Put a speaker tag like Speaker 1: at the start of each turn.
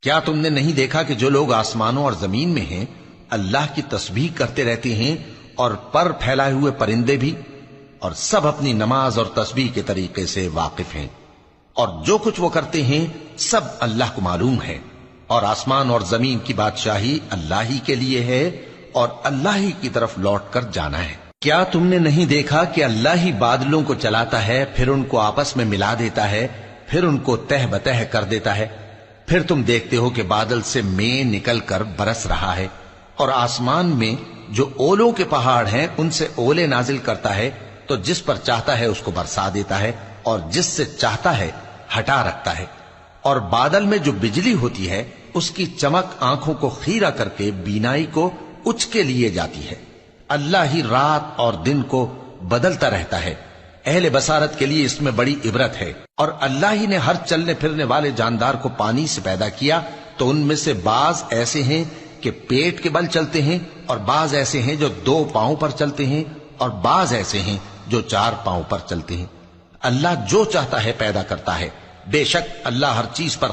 Speaker 1: کیا تم نے نہیں دیکھا کہ جو لوگ آسمانوں اور زمین میں ہیں اللہ کی تسبیح کرتے رہتے ہیں اور پر پھیلائے ہوئے پرندے بھی، اور سب اپنی نماز اور تسبیح کے طریقے سے واقف ہیں، اور جو کچھ وہ کرتے ہیں سب اللہ کو معلوم ہے، اور آسمان اور زمین کی بادشاہی اللہ ہی کے لیے ہے اور اللہ ہی کی طرف لوٹ کر جانا ہے۔ کیا تم نے نہیں دیکھا کہ اللہ ہی بادلوں کو چلاتا ہے، پھر ان کو آپس میں ملا دیتا ہے، پھر ان کو تہ بتہ کر دیتا ہے، پھر تم دیکھتے ہو کہ بادل سے مے نکل کر برس رہا ہے، اور آسمان میں جو اولوں کے پہاڑ ہیں ان سے اولے نازل کرتا ہے، تو جس پر چاہتا ہے اس کو برسا دیتا ہے اور جس سے چاہتا ہے ہٹا رکھتا ہے، اور بادل میں جو بجلی ہوتی ہے اس کی چمک آنکھوں کو خیرہ کر کے بینائی کو اچکے لیے جاتی ہے۔ اللہ ہی رات اور دن کو بدلتا رہتا ہے، اہل بصارت کے لیے اس میں بڑی عبرت ہے۔ اور اللہ ہی نے ہر چلنے پھرنے والے جاندار کو پانی سے پیدا کیا، تو ان میں سے بعض ایسے ہیں کہ پیٹ کے بل چلتے ہیں، اور بعض ایسے ہیں جو 2 پاؤں پر چلتے ہیں، اور بعض ایسے ہیں جو 4 پاؤں پر چلتے ہیں۔ اللہ جو چاہتا ہے پیدا کرتا ہے، بے شک اللہ ہر چیز پر